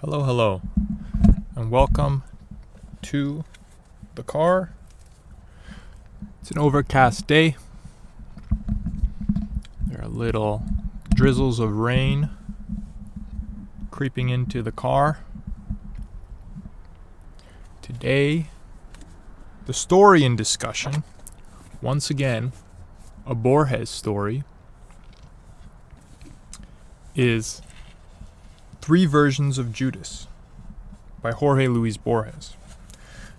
Hello, and welcome to the car. It's an overcast day. There are little drizzles of rain creeping into the car. Today, the story in discussion, once again, a Borges story, is Three Versions of Judas by Jorge Luis Borges.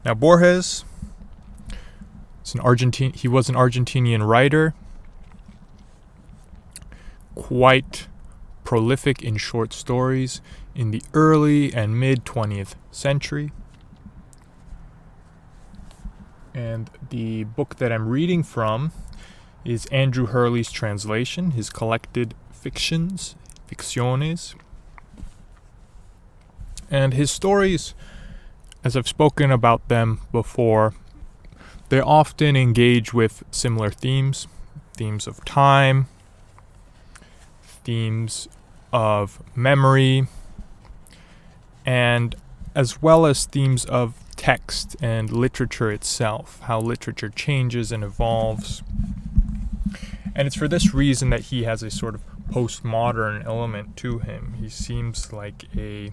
Now, Borges he was an Argentinian writer, quite prolific in short stories in the early and mid 20th century. And the book that I'm reading from is Andrew Hurley's translation, his collected fictiones. And his stories, as I've spoken about them before, they often engage with similar themes of time, themes of memory, and as well as themes of text and literature itself, how literature changes and evolves. And it's for this reason that he has a sort of postmodern element to him. He seems like a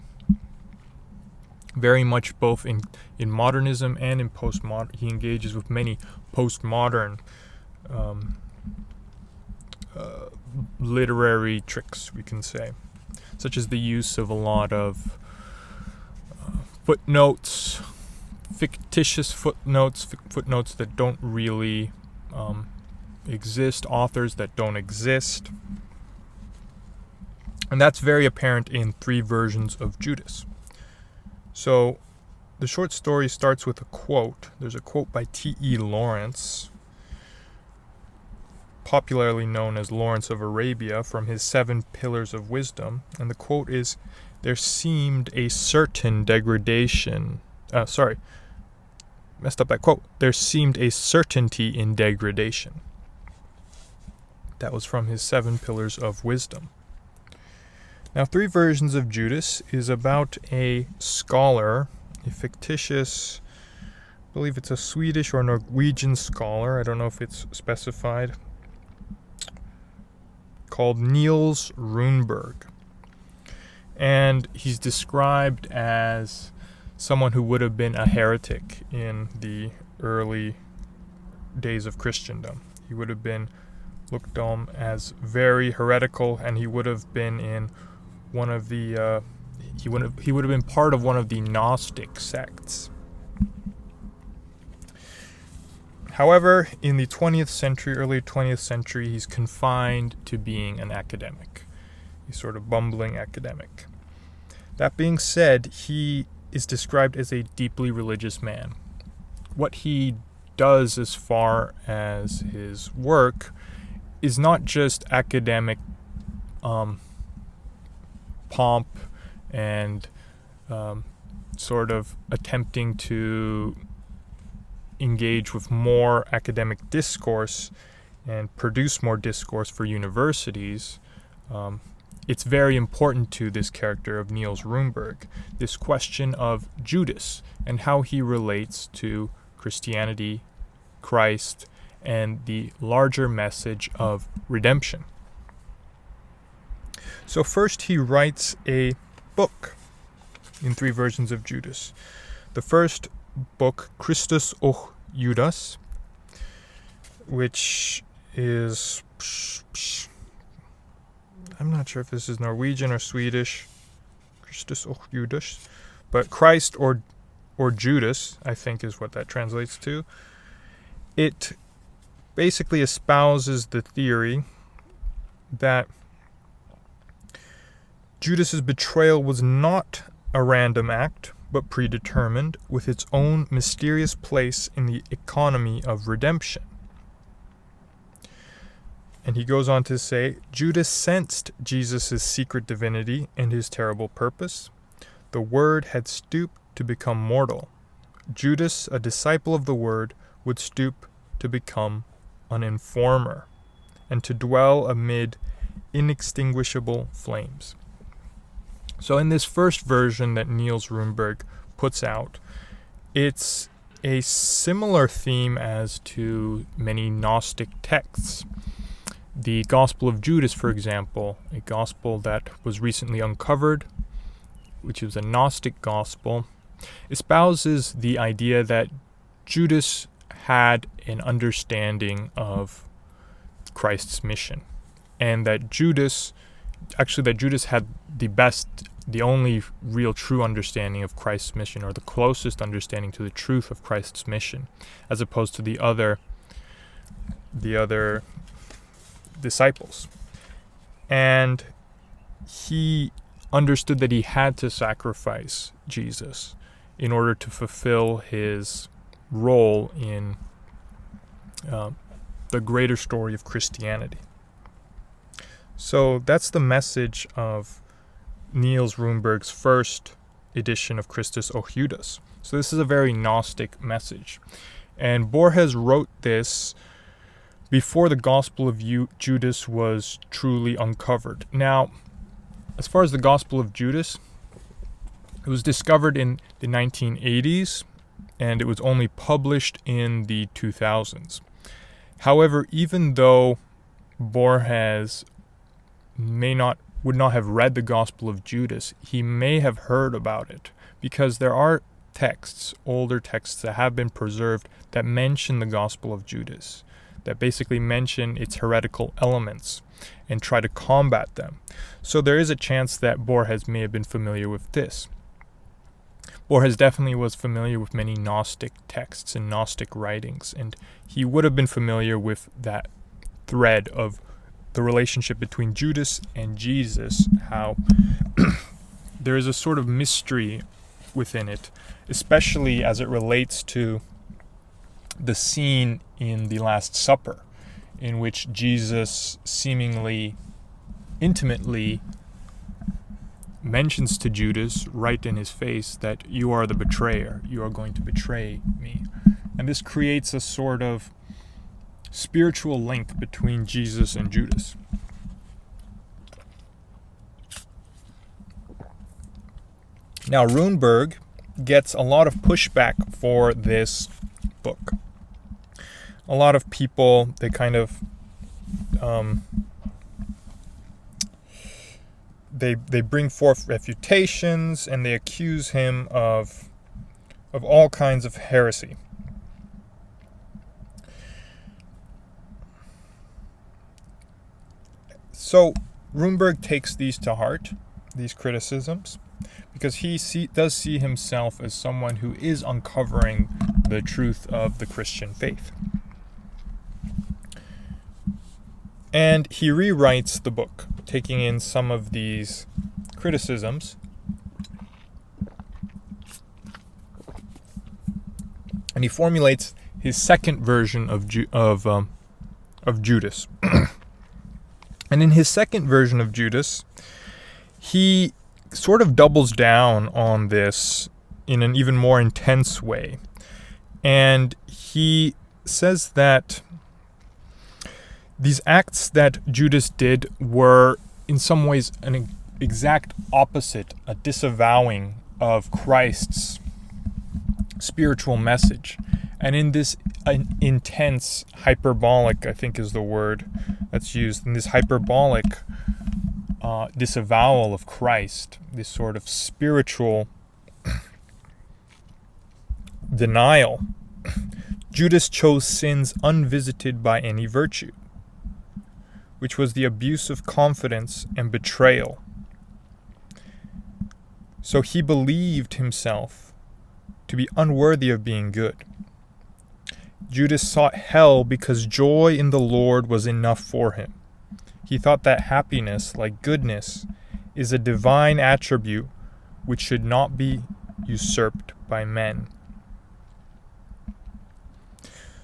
very much both in modernism and in postmodern. He engages with many postmodern literary tricks, we can say, such as the use of a lot of footnotes, fictitious footnotes that don't really exist, authors that don't exist. And that's very apparent in Three Versions of Judas. So the short story starts with a quote. There's a quote by T.E. Lawrence, popularly known as Lawrence of Arabia, from his 7 Pillars of Wisdom. And the quote is, "There seemed a certain degradation." Messed up that quote. "There seemed a certainty in degradation." That was from his 7 Pillars of Wisdom. Now, Three Versions of Judas is about a scholar, a fictitious, I believe it's a Swedish or Norwegian scholar, I don't know if it's specified, called Niels Runeberg. And he's described as someone who would have been a heretic in the early days of Christendom. He would have been looked on as very heretical, and he would have been in one of the he would have been part of one of the Gnostic sects. However, in the 20th century, early 20th century, he's confined to being an academic, a sort of bumbling academic. That being said, he is described as a deeply religious man. What he does as far as his work is not just academic pomp and sort of attempting to engage with more academic discourse and produce more discourse for universities. It's very important to this character of Niels Runeberg, this question of Judas and how he relates to Christianity, Christ, and the larger message of redemption. So first he writes a book in Three Versions of Judas. The first book, Christus och Judas, which is, I'm not sure if this is Norwegian or Swedish, Christus och Judas, but Christ or Judas, I think is what that translates to. It basically espouses the theory that Judas's betrayal was not a random act, but predetermined, with its own mysterious place in the economy of redemption. And he goes on to say, Judas sensed Jesus' secret divinity and his terrible purpose. The Word had stooped to become mortal. Judas, a disciple of the Word, would stoop to become an informer, and to dwell amid inextinguishable flames. So in this first version that Niels Runeberg puts out, it's a similar theme as to many Gnostic texts. The Gospel of Judas, for example, a gospel that was recently uncovered, which is a Gnostic gospel, espouses the idea that Judas had an understanding of Christ's mission, and that Judas had the only real true understanding of Christ's mission, or the closest understanding to the truth of Christ's mission, as opposed to the other disciples. And he understood that he had to sacrifice Jesus in order to fulfill his role in the greater story of Christianity. So that's the message of Niels Runeberg's first edition of Christus o Judas. So this is a very Gnostic message. And Borges wrote this before the Gospel of Judas was truly uncovered. Now, as far as the Gospel of Judas, it was discovered in the 1980s, and it was only published in the 2000s. However, even though Borges would not have read the Gospel of Judas, he may have heard about it, because there are older texts that have been preserved that mention the Gospel of Judas, that basically mention its heretical elements and try to combat them. So there is a chance that Borges may have been familiar with this. Borges definitely was familiar with many Gnostic texts and Gnostic writings, and he would have been familiar with that thread of the relationship between Judas and Jesus, how there is a sort of mystery within it, especially as it relates to the scene in the Last Supper, in which Jesus seemingly intimately mentions to Judas right in his face that you are the betrayer, you are going to betray me. And this creates a sort of spiritual link between Jesus and Judas. Now, Runeberg gets a lot of pushback for this book. A lot of people, they kind of they bring forth refutations, and they accuse him of all kinds of heresy. So Runeberg takes these to heart, these criticisms, because he does see himself as someone who is uncovering the truth of the Christian faith. And he rewrites the book, taking in some of these criticisms, and he formulates his second version of Judas. And in his second version of Judas, he sort of doubles down on this in an even more intense way. And he says that these acts that Judas did were in some ways an exact opposite, a disavowing of Christ's spiritual message. And in this intense, hyperbolic, I think is the word that's used, in this hyperbolic disavowal of Christ, this sort of spiritual denial, Judas chose sins unvisited by any virtue, which was the abuse of confidence and betrayal. So he believed himself to be unworthy of being good. Judas sought hell because joy in the Lord was enough for him. He thought that happiness, like goodness, is a divine attribute which should not be usurped by men.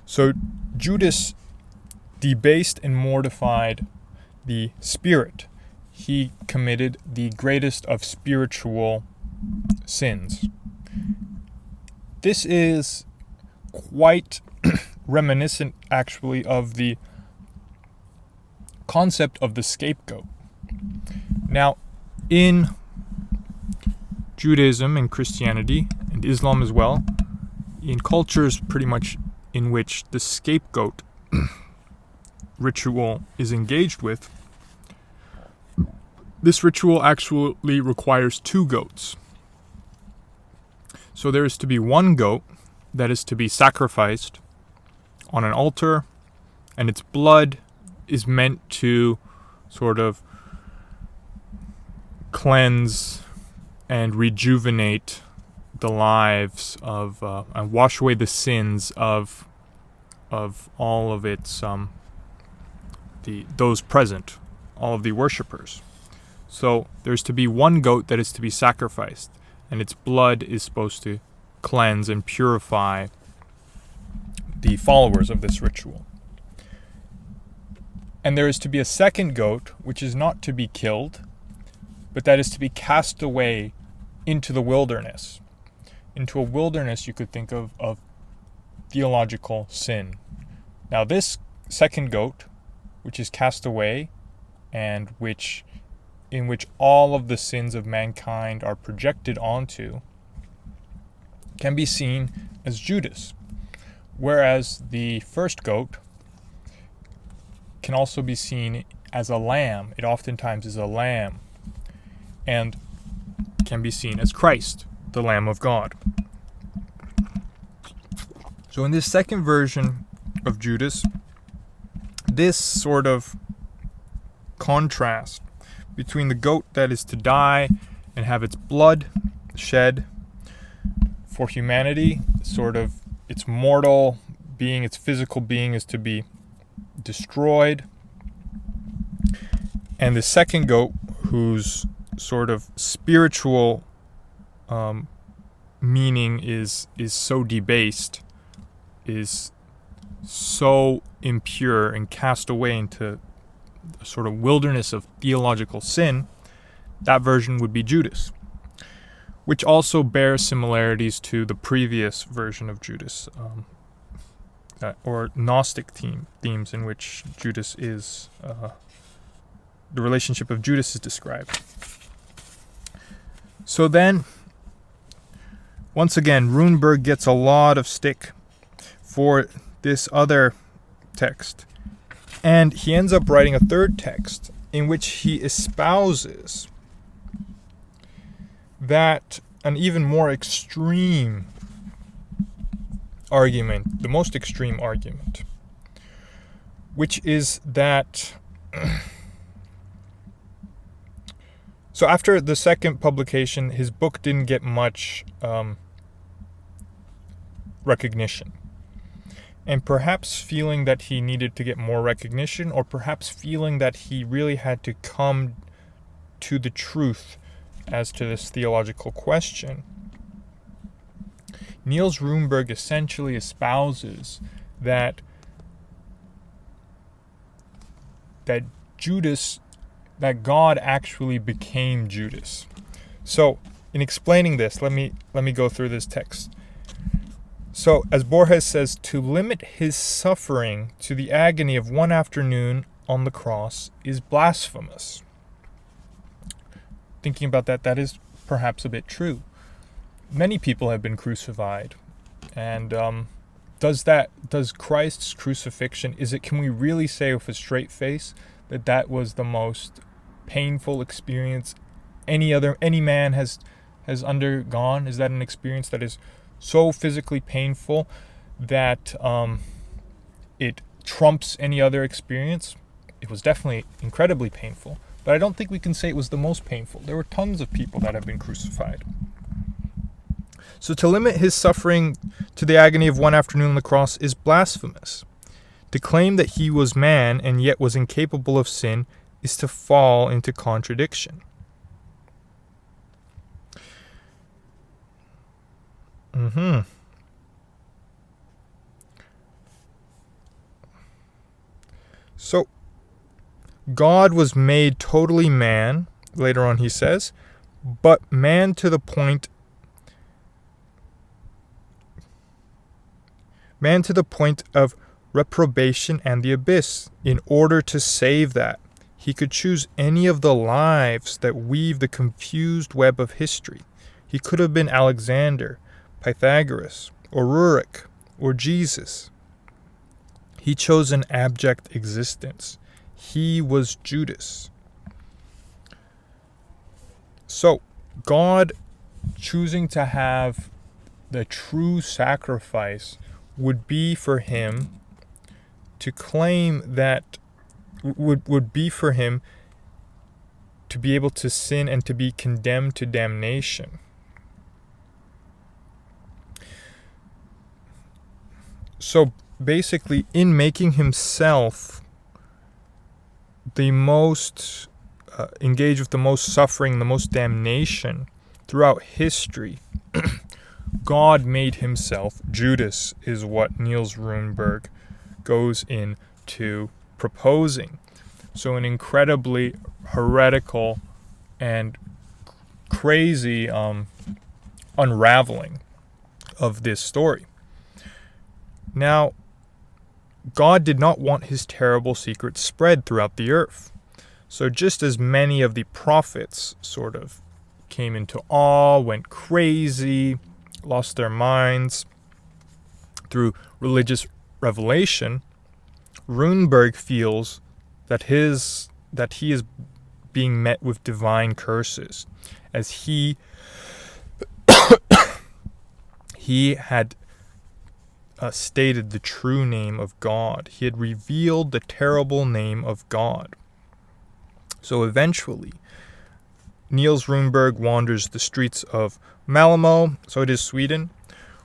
So Judas debased and mortified the spirit. He committed the greatest of spiritual sins. This is quite reminiscent, actually, of the concept of the scapegoat. Now, in Judaism and Christianity and Islam as well, in cultures pretty much in which the scapegoat ritual is engaged with, this ritual actually requires 2 goats. So there is to be 1 goat that is to be sacrificed on an altar, and its blood is meant to sort of cleanse and rejuvenate the lives of and wash away the sins of all of its those present, all of the worshippers. So there's to be 1 goat that is to be sacrificed, and its blood is supposed to cleanse and purify the followers of this ritual. And there is to be a 2nd goat, which is not to be killed, but that is to be cast away into the wilderness. Into a wilderness you could think of theological sin. Now this 2nd goat, which is cast away, and in which all of the sins of mankind are projected onto, can be seen as Judas. Whereas the 1st goat can also be seen as a lamb. It oftentimes is a lamb, and can be seen as Christ, the Lamb of God. So in this 2nd version of Judas, this sort of contrast between the goat that is to die and have its blood shed for humanity, sort of its mortal being, its physical being is to be destroyed, and the 2nd goat, whose sort of spiritual meaning is so debased, is so impure and cast away into a sort of wilderness of theological sin, that version would be Judas, which also bears similarities to the previous version of Judas, or Gnostic themes in which Judas is, the relationship of Judas is described. So then, once again, Runeberg gets a lot of stick for this other text, and he ends up writing a 3rd text in which he espouses that an even more extreme argument, the most extreme argument, which is that so after the 2nd publication, his book didn't get much recognition. And perhaps feeling that he needed to get more recognition, or perhaps feeling that he really had to come to the truth as to this theological question, Niels Runeberg essentially espouses that God actually became Judas. So, in explaining this, let me go through this text. So, as Borges says, to limit his suffering to the agony of 1 afternoon on the cross is blasphemous. Thinking about that is perhaps a bit true. Many people have been crucified, and does Christ's crucifixion, can we really say with a straight face that was the most painful experience any man has undergone? Is that an experience that is so physically painful that it trumps any other experience? It was definitely incredibly painful, but I don't think we can say it was the most painful. There were tons of people that have been crucified. So to limit his suffering to the agony of 1 afternoon on the cross is blasphemous. To claim that he was man and yet was incapable of sin is to fall into contradiction. So, God was made totally man, later on he says, but man to the point of reprobation and the abyss. In order to save that, he could choose any of the lives that weave the confused web of history. He could have been Alexander, Pythagoras, or Rurik, or Jesus. He chose an abject existence. He was Judas. So, God choosing to have the true sacrifice would be for him to claim that, would be for him to be able to sin and to be condemned to damnation. So basically, in making himself the most engaged with the most suffering, the most damnation throughout history, God made himself Judas, is what Niels Runeberg goes into proposing. So an incredibly heretical and crazy unraveling of this story. Now, God did not want his terrible secret spread throughout the earth. So just as many of the prophets sort of came into awe, went crazy, lost their minds through religious revelation, Runeberg feels that he is being met with divine curses, as he had stated the true name of God. He had revealed the terrible name of God. So eventually, Niels Runeberg wanders the streets of Malmö, so it is Sweden,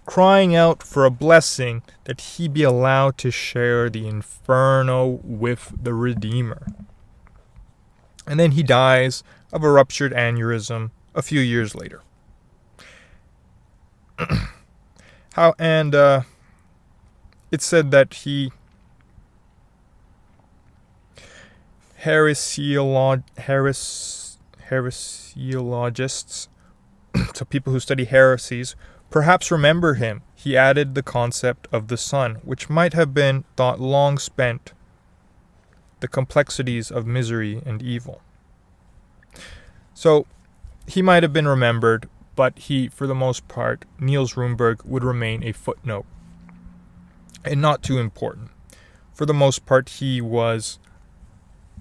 crying out for a blessing that he be allowed to share the inferno with the Redeemer. And then he dies of a ruptured aneurysm a few years later. It's said that he heresiologists, so people who study heresies, perhaps remember him. He added the concept of the sun, which might have been thought long spent, the complexities of misery and evil. So he might have been remembered, but he, for the most part, Niels Runeberg would remain a footnote and not too important. For the most part, he was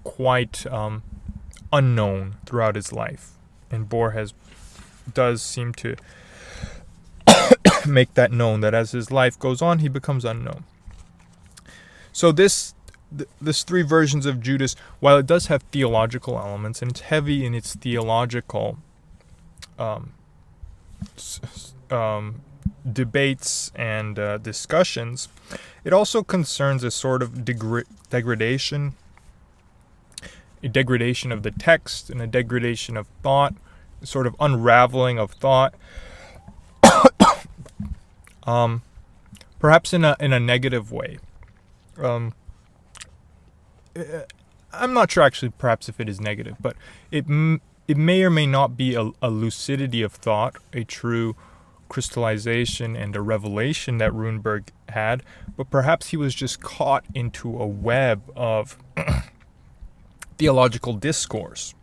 quite unknown throughout his life, and Borges does seem to make that known, that as his life goes on, he becomes unknown. So this three versions of Judas, while it does have theological elements, and it's heavy in its theological debates and discussions, it also concerns a sort of degradation, a degradation of the text and a degradation of thought, a sort of unraveling of thought, perhaps in a negative way. I'm not sure actually, perhaps if it is negative, but it may or may not be a lucidity of thought, a true crystallization and a revelation that Runeberg had, but perhaps he was just caught into a web of theological discourse.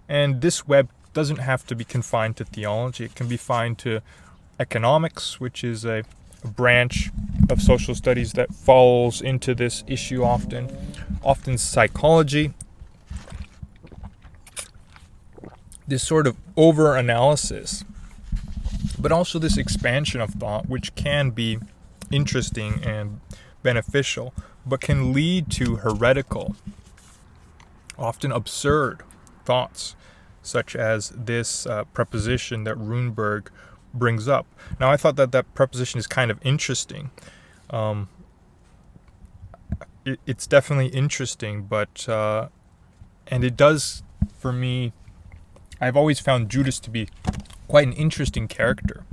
And this web doesn't have to be confined to theology. It can be confined to economics, which is a branch of social studies that falls into this issue often psychology. This sort of over-analysis, but also this expansion of thought, which can be interesting and beneficial, but can lead to heretical, often absurd thoughts, such as this preposition that Runeberg brings up. Now, I thought that preposition is kind of interesting. It's definitely interesting, but and it does, for me, I've always found Judas to be quite an interesting character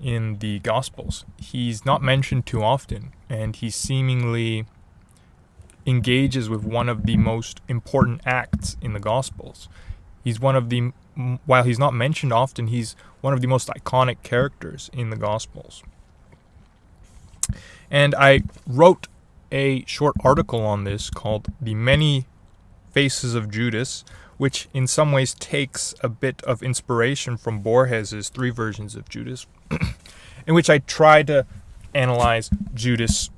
in the Gospels. He's not mentioned too often, and he seemingly engages with one of the most important acts in the Gospels. While he's not mentioned often, he's one of the most iconic characters in the Gospels. And I wrote a short article on this called "The Many Faces of Judas: which in some ways takes a bit of inspiration from Borges' Three Versions of Judas, in which I try to analyze Judas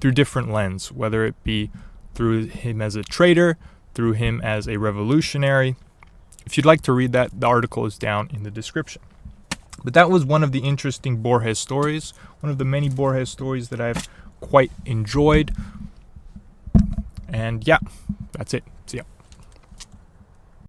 through different lenses, whether it be through him as a traitor, through him as a revolutionary. If you'd like to read that, the article is down in the description. But that was one of the interesting Borges stories, one of the many Borges stories that I've quite enjoyed. And yeah, that's it.